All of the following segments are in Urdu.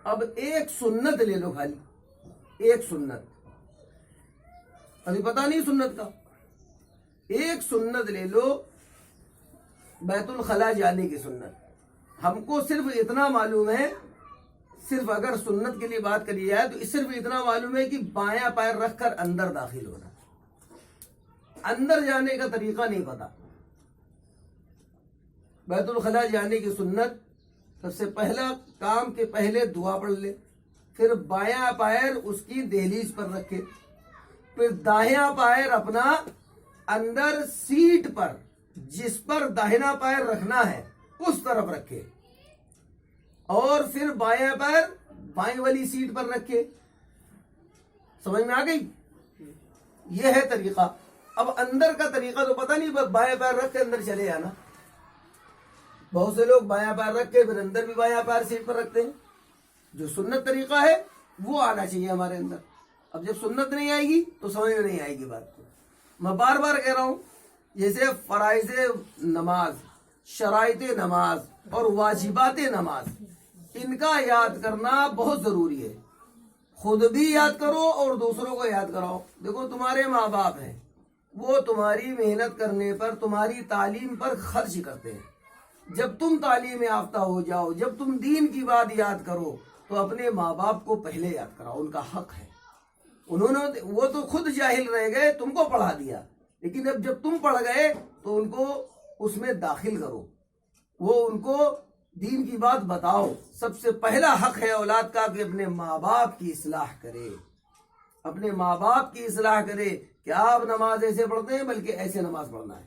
اب ایک سنت لے لو، خالی ایک سنت، ابھی پتہ نہیں سنت کا، ایک سنت لے لو، بیت الخلاء جانے کی سنت. ہم کو صرف اتنا معلوم ہے، صرف اگر سنت کے لیے بات کری جائے تو صرف اتنا معلوم ہے کہ بایاں پیر رکھ کر اندر داخل ہونا، اندر جانے کا طریقہ نہیں پتا. بیت الخلاء جانے کی سنت، سب سے پہلا کام کہ پہلے دعا پڑھ لے، پھر بایاں پیر اس کی دہلیز پر رکھے، پھر داہنا پیر اپنا اندر سیٹ پر، جس پر داہنا پیر رکھنا ہے اس طرف رکھے، اور پھر بایاں پیر بائیں والی سیٹ پر رکھے. سمجھ میں آ گئی؟ یہ ہے طریقہ. اب اندر کا طریقہ تو پتہ نہیں، بس بایاں پیر رکھ کے اندر چلے آنا. بہت سے لوگ بایاں پیر رکھ کے پھر اندر بھی بایاں پیر سیٹ پر رکھتے ہیں. جو سنت طریقہ ہے وہ آنا چاہیے ہمارے اندر. اب جب سنت نہیں آئے گی تو سمجھ میں نہیں آئے گی بات کو. میں بار بار کہہ رہا ہوں، جیسے فرائض نماز، شرائط نماز اور واجبات نماز، ان کا یاد کرنا بہت ضروری ہے. خود بھی یاد کرو اور دوسروں کو یاد کراؤ. دیکھو تمہارے ماں باپ ہیں، وہ تمہاری محنت کرنے پر، تمہاری تعلیم پر خرچ کرتے ہیں. جب تم تعلیم یافتہ ہو جاؤ، جب تم دین کی بات یاد کرو تو اپنے ماں باپ کو پہلے یاد کراؤ. ان کا حق ہے. وہ تو خود جاہل رہ گئے، تم کو پڑھا دیا، لیکن اب جب تم پڑھ گئے تو ان کو اس میں داخل کرو، وہ ان کو دین کی بات بتاؤ. سب سے پہلا حق ہے اولاد کا کہ اپنے ماں باپ کی اصلاح کرے، اپنے ماں باپ کی اصلاح کرے کہ آپ نماز ایسے پڑھتے ہیں بلکہ ایسے نماز پڑھنا ہے.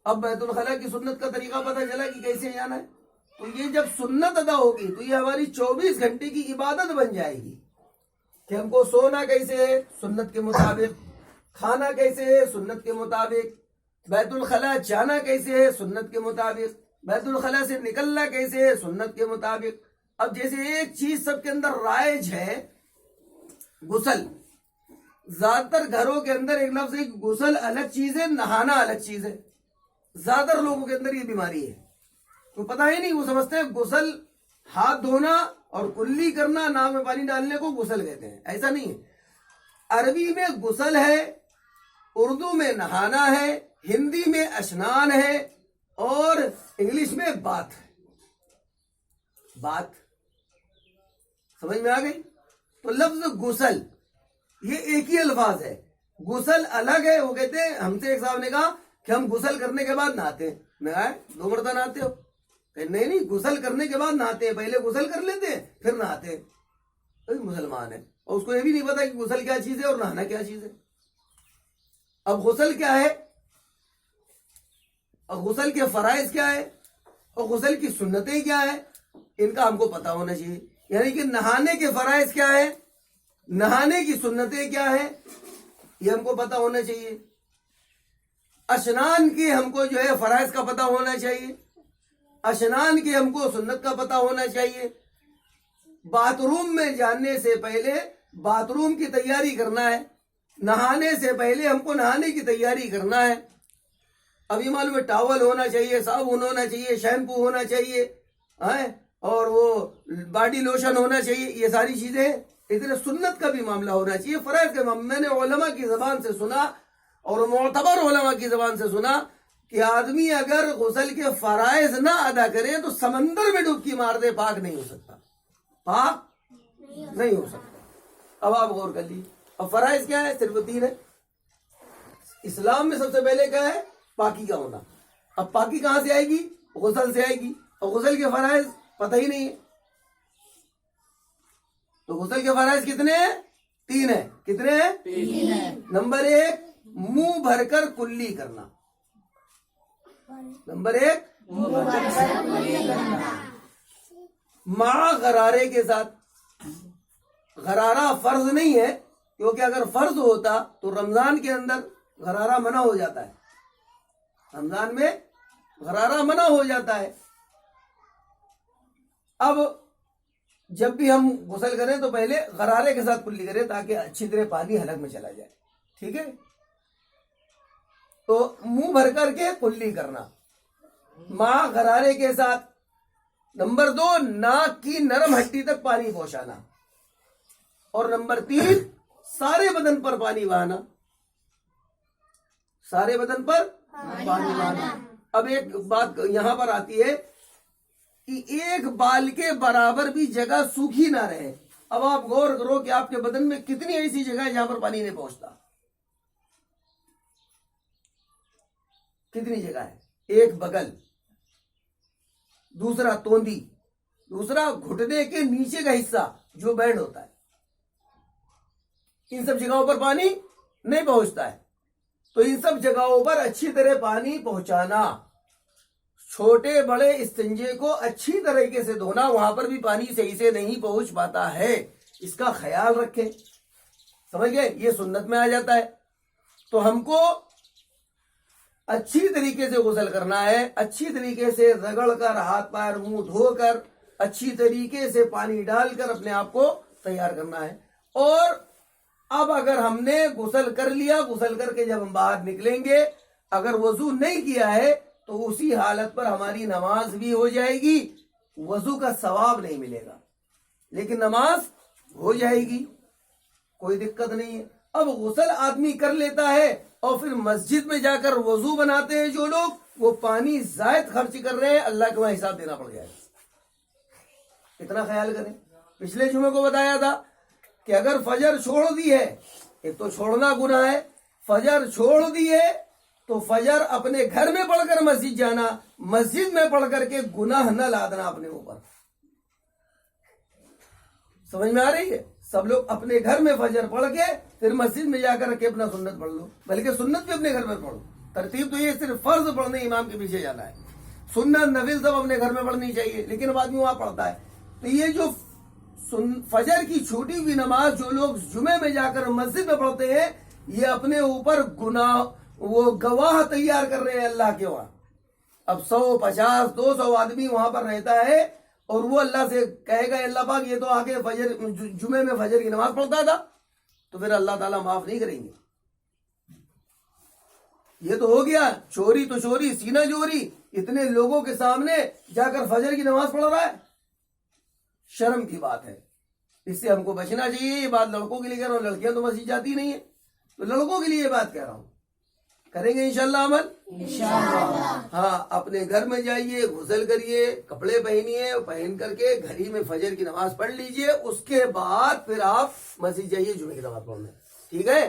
اب بیت الخلاء کی سنت کا طریقہ پتہ چلا کہ کیسے جانا ہے. تو یہ جب سنت ادا ہوگی تو یہ ہماری 24 گھنٹے کی عبادت بن جائے گی کہ ہم کو سونا کیسے ہے سنت کے مطابق، کھانا کیسے ہے سنت کے مطابق، بیت الخلاء جانا کیسے ہے سنت کے مطابق، بیت الخلاء سے نکلنا کیسے ہے سنت کے مطابق. اب جیسے ایک چیز سب کے اندر رائج ہے، غسل. زیادہ تر گھروں کے اندر ایک لفظ ہے، غسل الگ چیز ہے، نہانا الگ چیز ہے. زیادہ تر لوگوں کے اندر یہ بیماری ہے، تو پتہ ہی نہیں، وہ سمجھتے ہیں غسل ہاتھ دھونا اور کلی کرنا، ناک میں پانی ڈالنے کو غسل کہتے ہیں. ایسا نہیں ہے. عربی میں غسل ہے، اردو میں نہانا ہے، ہندی میں اشنان ہے، اور انگلش میں بات ہے. بات سمجھ میں آ گئی؟ تو لفظ غسل یہ ایک ہی الفاظ ہے. غسل الگ ہے. وہ کہتے ہیں، ہم سے ایک صاحب نے کہا کہ ہم غسل کرنے کے بعد نہاتے ہیں. میں کہا 2 مرتبہ نہاتے ہو؟ کہ نہیں، غسل کرنے کے بعد نہاتے ہیں، پہلے غسل کر لیتے ہیں پھر نہاتے ہیں. مسلمان ہے اور اس کو یہ بھی نہیں پتا کہ غسل کیا چیز ہے اور نہانا کیا چیز ہے. اب غسل کیا ہے، اور غسل کے فرائض کیا ہے، اور غسل کی سنتیں کیا ہے، ان کا ہم کو پتا ہونا چاہیے. یعنی کہ نہانے کے فرائض کیا ہے، نہانے کی سنتیں کیا ہے، یہ ہم کو پتا ہونا چاہیے. اشنان کی ہم کو جو ہے فرائض کا پتا ہونا چاہیے، اشنان کی ہم کو سنت کا پتا ہونا چاہیے. باتھ روم میں جانے سے پہلے باتھ روم کی تیاری کرنا ہے، نہانے سے پہلے ہم کو نہانے کی تیاری کرنا ہے. ابھی معلوم ہے ٹاول ہونا چاہیے، صابن ہونا چاہیے، شیمپو ہونا چاہیے، اور وہ باڈی لوشن ہونا چاہیے. یہ ساری چیزیں اتنے سنت کا بھی معاملہ ہونا چاہیے، فرائض کا. میں نے علماء کی زبان سے سنا اور معتبر علماء کی زبان سے سنا کہ آدمی اگر غسل کے فرائض نہ ادا کرے تو سمندر میں ڈبکی مار دے، پاک نہیں ہو سکتا، پاک نہیں ہو سکتا. اب آپ غور کر لیجیے. اب فرائض کیا ہے؟ صرف 3 ہے. اسلام میں سب سے پہلے کیا ہے؟ پاکی کا ہونا. اب پاکی کہاں سے آئے گی؟ غسل سے آئے گی. اور غسل کے فرائض پتہ ہی نہیں ہے. تو غسل کے فرائض کتنے ہیں؟ 3 ہیں. کتنے ہیں؟ 3 ہیں. نمبر 1 منہ بھر کر کلی کرنا. نمبر 1 مع غرارے کے ساتھ. غرارہ فرض نہیں ہے، کیونکہ اگر فرض ہوتا تو رمضان کے اندر غرارہ منع ہو جاتا ہے. رمضان میں غرارہ منع ہو جاتا ہے. اب جب بھی ہم غسل کریں تو پہلے غرارے کے ساتھ کلی کریں تاکہ اچھی طرح پانی حلق میں چلا جائے. ٹھیک ہے؟ تو منہ بھر کر کے کلی کرنا مع غرارے کے ساتھ. نمبر 2 ناک کی نرم ہڈی تک پانی پہنچانا، اور نمبر 3 سارے بدن پر پانی بہانا، سارے بدن پر پانی بہانا۔ اب ایک بات یہاں پر آتی ہے کہ ایک بال کے برابر بھی جگہ سوکھی نہ رہے۔ اب آپ غور کرو کہ آپ کے بدن میں کتنی ایسی جگہ ہے جہاں پر پانی نہیں پہنچتا، کتنی جگہ ہے؟ ایک بغل، دوسرا توندی، دوسرا گھٹنے کے نیچے کا حصہ جو بینڈ ہوتا ہے، ان سب جگہوں پر پانی نہیں پہنچتا ہے۔ تو ان سب جگہوں پر اچھی طرح پانی پہنچانا، چھوٹے بڑے استنجے کو اچھی طریقے سے دھونا، وہاں پر بھی پانی صحیح سے نہیں پہنچ پاتا ہے، اس کا خیال رکھیں۔ سمجھ گئے؟ یہ سنت میں آ جاتا ہے۔ تو ہم کو اچھی طریقے سے غسل کرنا ہے، اچھی طریقے سے رگڑ کر، ہاتھ پیر منہ دھو کر، اچھی طریقے سے پانی ڈال کر اپنے آپ کو تیار کرنا ہے۔ اور اب اگر ہم نے غسل کر لیا، غسل کر کے جب ہم باہر نکلیں گے، اگر وضو نہیں کیا ہے تو اسی حالت پر ہماری نماز بھی ہو جائے گی، وضو کا ثواب نہیں ملے گا، لیکن نماز ہو جائے گی، کوئی دقت نہیں ہے۔ اب غسل آدمی کر لیتا ہے اور پھر مسجد میں جا کر وضو بناتے ہیں جو لوگ، وہ پانی زائد خرچ کر رہے ہیں، اللہ کے وہاں حساب دینا پڑ جائے گا۔ اتنا خیال کریں۔ پچھلے جمعے کو بتایا تھا کہ اگر فجر چھوڑ دی ہے، ایک تو چھوڑنا گناہ ہے، فجر چھوڑ دی ہے تو فجر اپنے گھر میں پڑھ کر مسجد جانا، مسجد میں پڑھ کر کے گناہ نہ لادنا اپنے اوپر۔ سمجھ میں آ رہی ہے؟ سب لوگ اپنے گھر میں فجر پڑھ کے پھر مسجد میں جا کر کے اپنا سنت پڑھ لو، بلکہ سنت بھی اپنے گھر میں پڑھو۔ ترتیب تو یہ صرف فرض پڑھنے امام کے پیچھے جانا ہے، سنت نفل سب اپنے گھر میں پڑھنی چاہیے، لیکن اب آدمی وہاں پڑھتا ہے۔ تو یہ جو فجر کی چھوٹی ہوئی نماز جو لوگ جمعے میں جا کر مسجد میں پڑھتے ہیں، یہ اپنے اوپر گناہ وہ گواہ تیار کر رہے ہیں اللہ کے وہاں۔ اب 100 50 200 آدمی وہاں پر رہتا ہے اور وہ اللہ سے کہے گا اللہ پاک یہ تو آگے فجر جمعے میں فجر کی نماز پڑھتا تھا، تو پھر اللہ تعالیٰ معاف نہیں کریں گے۔ یہ تو ہو گیا چوری تو چوری، سینہ چوری، اتنے لوگوں کے سامنے جا کر فجر کی نماز پڑھ رہا ہے، شرم کی بات ہے، اس سے ہم کو بچنا چاہیے۔ یہ بات لڑکوں کے لیے کہہ رہا ہوں، لڑکیاں تو مسجد جاتی نہیں ہیں، تو لڑکوں کے لیے یہ بات کہہ رہا ہوں، کریں گے انشاءاللہ عمل انشاءاللہ۔ ہاں اپنے گھر میں جائیے، غسل کریے، کپڑے پہنیے، پہن کر کے گھر ہی میں فجر کی نماز پڑھ لیجئے، اس کے بعد پھر آپ مسجد جائیے جمعے کی نماز پڑھنے، ٹھیک ہے؟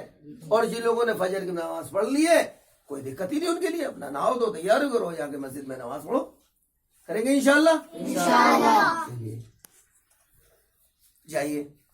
اور جن لوگوں نے فجر کی نماز پڑھ لی ہے کوئی دقت ہی نہیں ان کے لیے، اپنا نہاؤ دو، تیاری کرو، جا کے مسجد میں نماز پڑھو، کریں گے انشاءاللہ۔ جائیے۔